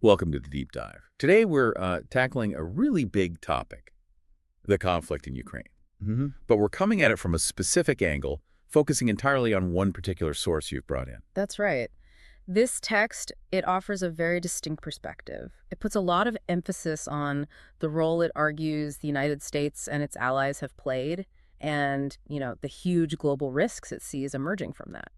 Welcome to the Deep Dive. Today we're tackling a really big topic, the conflict in Ukraine. But we're coming at it from a specific angle, focusing entirely on one particular source you've brought in. That's right. This text, it offers a very distinct perspective. It puts a lot of emphasis on the role it argues the United States and its allies have played and, the huge global risks it sees emerging from that.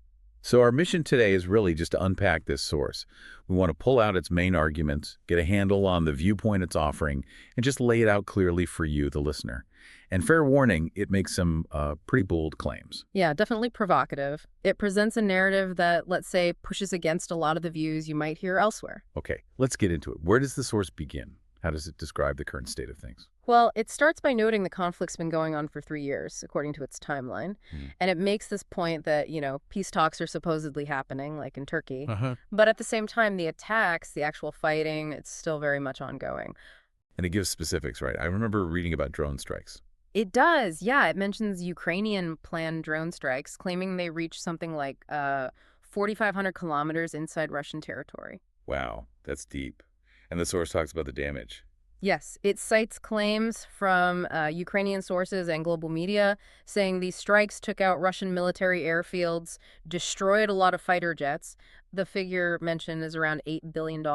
So our mission today is really just to unpack this source. We want to pull out its main arguments, get a handle on the viewpoint it's offering, and just lay it out clearly for you, the listener. And fair warning, it makes some pretty bold claims. Yeah, definitely provocative. It presents a narrative that, let's say, pushes against a lot of the views you might hear elsewhere. Okay, let's get into it. Where does the source begin? How does it describe the current state of things? Well, it starts by noting the conflict's been going on for 3 years, according to its timeline. And it makes this point that, peace talks are supposedly happening, like in Turkey. But at the same time, the attacks, the actual fighting, it's still very much ongoing. And it gives specifics, right? I remember reading about drone strikes. It does, yeah. It mentions Ukrainian planned drone strikes, claiming they reached something like 4,500 kilometers inside Russian territory. Wow, that's deep. And the source talks about the damage. Yes, it cites claims from Ukrainian sources and global media saying these strikes took out Russian military airfields, destroyed a lot of fighter jets. The figure mentioned is around $8 billion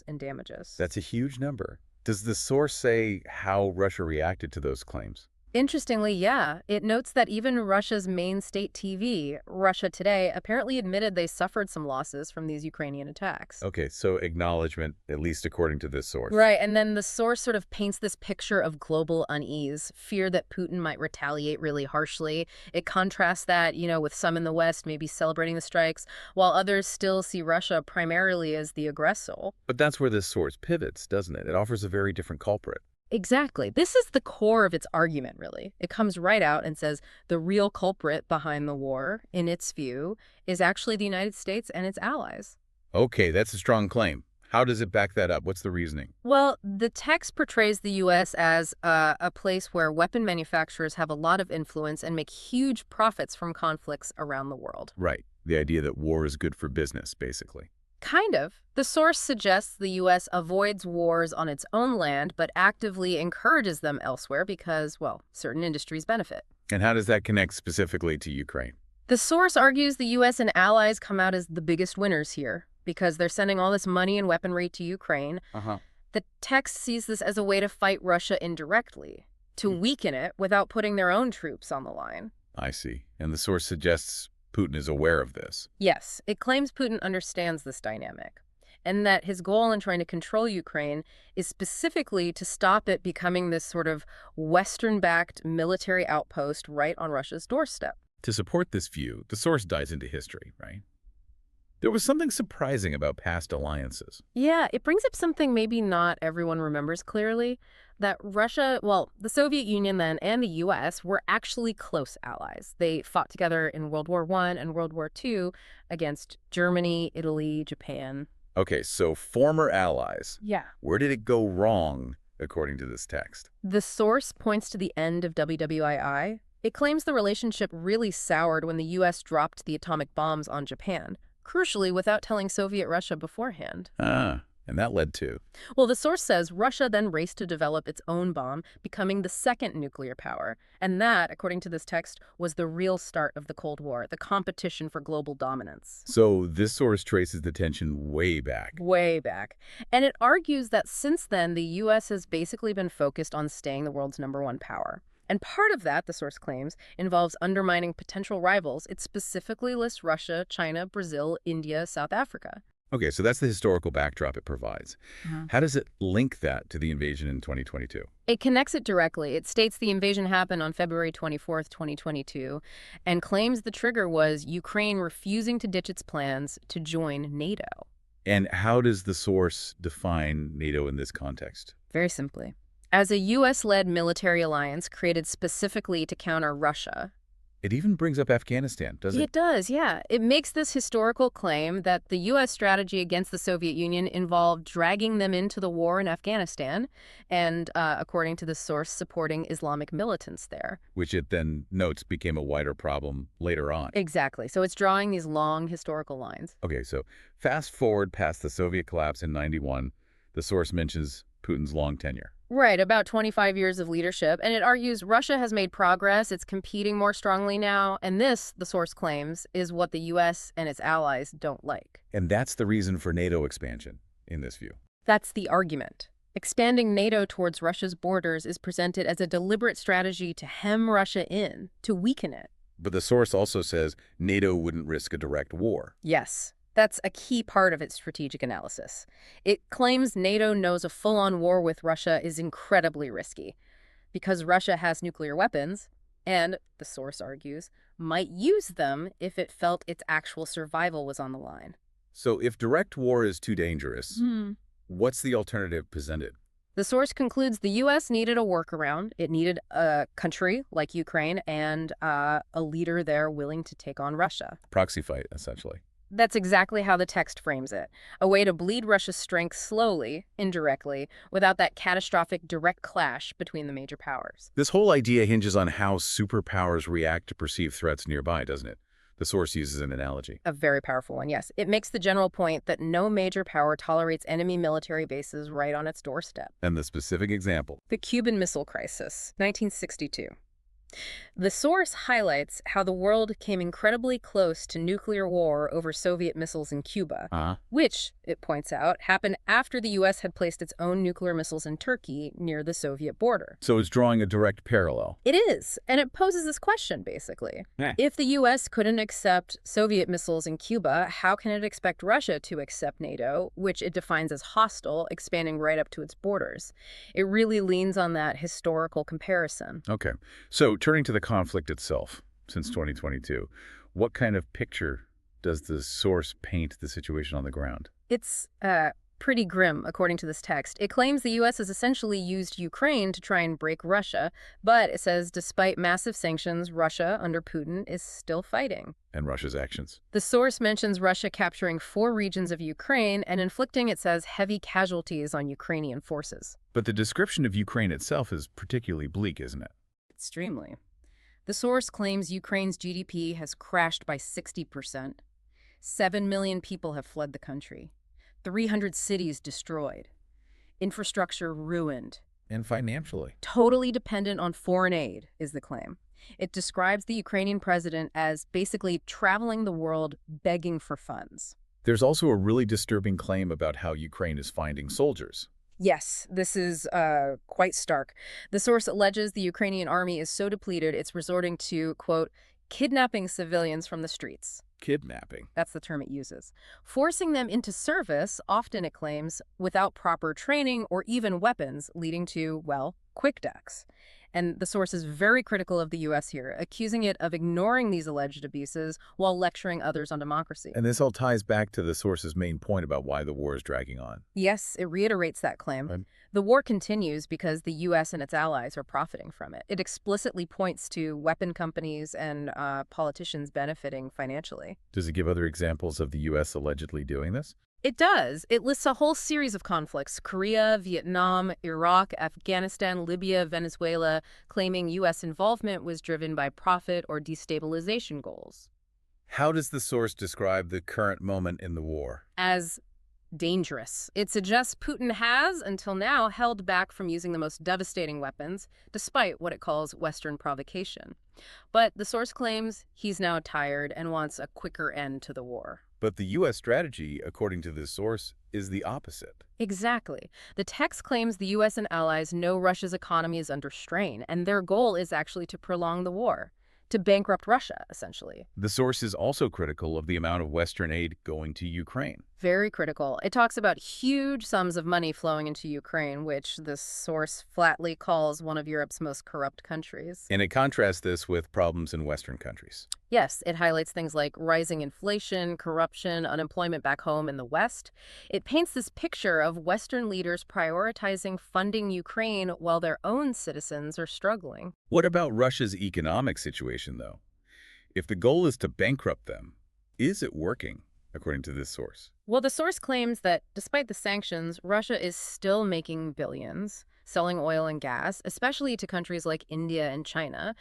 in damages. That's a huge number. Does the source say how Russia reacted to those claims? Interestingly, yeah, it notes that even Russia's main state TV, Russia Today, apparently admitted they suffered some losses from these Ukrainian attacks. Okay, so acknowledgement, at least according to this source. Right, and then the source sort of paints this picture of global unease, fear that Putin might retaliate really harshly. It contrasts that, with some in the West maybe celebrating the strikes, while others still see Russia primarily as the aggressor. But that's where this source pivots, doesn't it? It offers a very different culprit. Exactly. This is the core of its argument, really. It comes right out and says the real culprit behind the war, in its view, is actually the United States and its allies. Okay, that's a strong claim. How does it back that up? What's the reasoning? Well, the text portrays the U.S. as a place where weapon manufacturers have a lot of influence and make huge profits from conflicts around the world. Right. The idea that war is good for business, basically. Kind of. The source suggests the U.S. avoids wars on its own land, but actively encourages them elsewhere because, well, certain industries benefit. And how does that connect specifically to Ukraine? The source argues the U.S. and allies come out as the biggest winners here because they're sending all this money and weaponry to Ukraine. The text sees this as a way to fight Russia indirectly, to weaken it without putting their own troops on the line. I see. And the source suggests Putin is aware of this. Yes, it claims Putin understands this dynamic, and that his goal in trying to control Ukraine is specifically to stop it becoming this sort of Western-backed military outpost right on Russia's doorstep. To support this view, the source dives into history, right? There was something surprising about past alliances. Yeah, it brings up something maybe not everyone remembers clearly, that Russia, well, the Soviet Union then and the U.S. were actually close allies. They fought together in World War I and World War II against Germany, Italy, Japan. Okay, so former allies. Yeah. Where did it go wrong, according to this text? The source points to the end of WWII. It claims the relationship really soured when the U.S. dropped the atomic bombs on Japan, crucially without telling Soviet Russia beforehand. And that led to? Well, the source says Russia then raced to develop its own bomb, becoming the second nuclear power. And that, according to this text, was the real start of the Cold War, the competition for global dominance. So this source traces the tension way back. Way back. And it argues that since then, the U.S. has basically been focused on staying the world's #1 power. And part of that, the source claims, involves undermining potential rivals. It specifically lists Russia, China, Brazil, India, South Africa. Okay, so that's the historical backdrop it provides. How does it link that to the invasion in 2022? It connects it directly. It states the invasion happened on February 24th, 2022, and claims the trigger was Ukraine refusing to ditch its plans to join NATO. And how does the source define NATO in this context? Very simply, as a U.S.-led military alliance created specifically to counter Russia. It even brings up Afghanistan, doesn't it? It does, yeah. It makes this historical claim that the U.S. strategy against the Soviet Union involved dragging them into the war in Afghanistan and, according to the source, supporting Islamic militants there. Which it then notes became a wider problem later on. Exactly. So it's drawing these long historical lines. Okay, so fast forward past the Soviet collapse in '91, The source mentions Putin's long tenure. Right, about 25 years of leadership, and it argues Russia has made progress, it's competing more strongly now, and this, the source claims, is what the U.S. and its allies don't like. And that's the reason for NATO expansion, in this view. That's the argument. Expanding NATO towards Russia's borders is presented as a deliberate strategy to hem Russia in, to weaken it. But the source also says NATO wouldn't risk a direct war. Yes, that's a key part of its strategic analysis. It claims NATO knows a full-on war with Russia is incredibly risky because Russia has nuclear weapons and, the source argues, might use them if it felt its actual survival was on the line. So if direct war is too dangerous, what's the alternative presented? The source concludes the U.S. needed a workaround. It needed a country like Ukraine and a leader there willing to take on Russia. Proxy fight, essentially. That's exactly how the text frames it. A way to bleed Russia's strength slowly, indirectly, without that catastrophic direct clash between the major powers. This whole idea hinges on how superpowers react to perceived threats nearby, doesn't it? The source uses an analogy. A very powerful one, yes. It makes the general point that no major power tolerates enemy military bases right on its doorstep. And the specific example? The Cuban Missile Crisis, 1962. The source highlights how the world came incredibly close to nuclear war over Soviet missiles in Cuba, which, it points out, happened after the U.S. had placed its own nuclear missiles in Turkey near the Soviet border. So it's drawing a direct parallel. It is, and it poses this question, basically. If the U.S. couldn't accept Soviet missiles in Cuba, how can it expect Russia to accept NATO, which it defines as hostile, expanding right up to its borders? It really leans on that historical comparison. Okay. So turning to the conflict itself, since 2022, what kind of picture does the source paint the situation on the ground? It's pretty grim, according to this text. It claims the U.S. has essentially used Ukraine to try and break Russia, but it says despite massive sanctions, Russia, under Putin, is still fighting. And Russia's actions? The source mentions Russia capturing 4 regions of Ukraine and inflicting, it says, heavy casualties on Ukrainian forces. But the description of Ukraine itself is particularly bleak, isn't it? Extremely. The source claims Ukraine's GDP has crashed by 60%. 7 million people have fled the country. 300 cities destroyed. Infrastructure ruined. And financially. Totally dependent on foreign aid, is the claim. It describes the Ukrainian president as basically traveling the world begging for funds. There's also a really disturbing claim about how Ukraine is finding soldiers. Yes, this is quite stark. The source alleges the Ukrainian army is so depleted it's resorting to, quote, kidnapping civilians from the streets. Kidnapping? That's the term it uses. Forcing them into service, often it claims, without proper training or even weapons, leading to, well, quick deaths. And the source is very critical of the U.S. here, accusing it of ignoring these alleged abuses while lecturing others on democracy. And this all ties back to the source's main point about why the war is dragging on. Yes, it reiterates that claim. The war continues because the U.S. and its allies are profiting from it. It explicitly points to weapon companies and politicians benefiting financially. Does it give other examples of the U.S. allegedly doing this? It does. It lists a whole series of conflicts: Korea, Vietnam, Iraq, Afghanistan, Libya, Venezuela, claiming U.S. involvement was driven by profit or destabilization goals. How does the source describe the current moment in the war? As dangerous. It suggests Putin has, until now, held back from using the most devastating weapons, despite what it calls Western provocation. But the source claims he's now tired and wants a quicker end to the war. But the U.S. strategy, according to this source, is the opposite. Exactly. The text claims the U.S. and allies know Russia's economy is under strain, and their goal is actually to prolong the war, to bankrupt Russia, essentially. The source is also critical of the amount of Western aid going to Ukraine. Very critical. It talks about huge sums of money flowing into Ukraine, which the source flatly calls one of Europe's most corrupt countries. And it contrasts this with problems in Western countries. Yes, it highlights things like rising inflation, corruption, unemployment back home in the West. It paints this picture of Western leaders prioritizing funding Ukraine while their own citizens are struggling. What about Russia's economic situation, though? If the goal is to bankrupt them, is it working, according to this source? Well, the source claims that despite the sanctions, Russia is still making billions, selling oil and gas, especially to countries like India and China,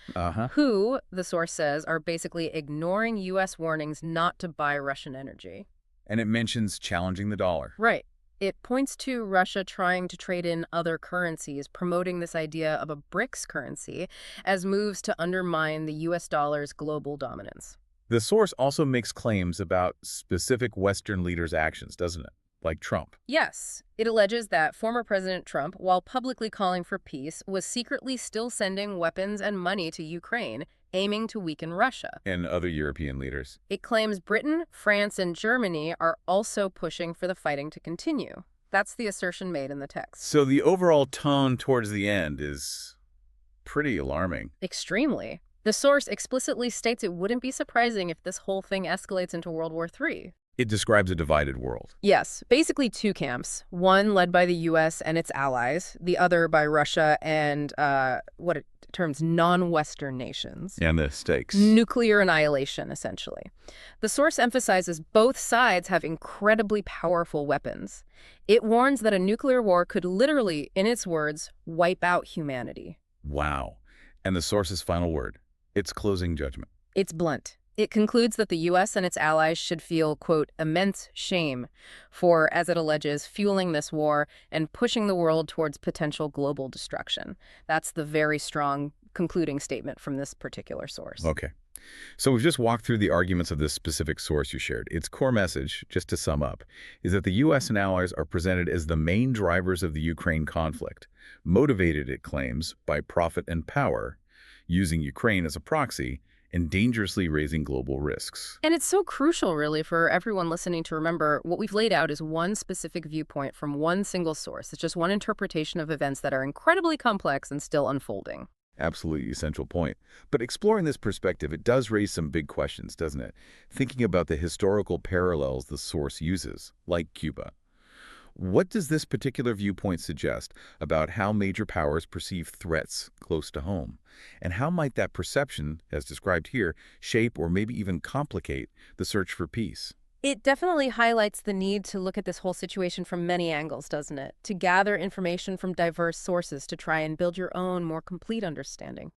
who, the source says, are basically ignoring U.S. warnings not to buy Russian energy. And it mentions challenging the dollar. Right. It points to Russia trying to trade in other currencies, promoting this idea of a BRICS currency as moves to undermine the US dollar's global dominance. The source also makes claims about specific Western leaders' actions, doesn't it? Like Trump. Yes, it alleges that former President Trump, while publicly calling for peace, was secretly still sending weapons and money to Ukraine, aiming to weaken Russia. And other European leaders. It claims Britain, France, and Germany are also pushing for the fighting to continue. That's the assertion made in the text. So the overall tone towards the end is pretty alarming. Extremely. The source explicitly states it wouldn't be surprising if this whole thing escalates into World War III. It describes a divided world. Yes, basically two camps, one led by the U.S. and its allies, the other by Russia and what it terms non-Western nations. And the stakes. Nuclear annihilation, essentially. The source emphasizes both sides have incredibly powerful weapons. It warns that a nuclear war could literally, in its words, wipe out humanity. Wow. And the source's final word. Its closing judgment. It's blunt. It concludes that the U.S. and its allies should feel, quote, immense shame for, as it alleges, fueling this war and pushing the world towards potential global destruction. That's the very strong concluding statement from this particular source. Okay. So we've just walked through the arguments of this specific source you shared. Its core message, just to sum up, is that the U.S. and allies are presented as the main drivers of the Ukraine conflict, motivated, it claims, by profit and power, using Ukraine as a proxy, and dangerously raising global risks. And it's so crucial, really, for everyone listening to remember what we've laid out is one specific viewpoint from one single source. It's just one interpretation of events that are incredibly complex and still unfolding. Absolutely essential point. But exploring this perspective, it does raise some big questions, doesn't it? Thinking about the historical parallels the source uses, like Cuba. What does this particular viewpoint suggest about how major powers perceive threats close to home? And how might that perception, as described here, shape or maybe even complicate the search for peace? It definitely highlights the need to look at this whole situation from many angles, doesn't it? To gather information from diverse sources to try and build your own, more complete understanding.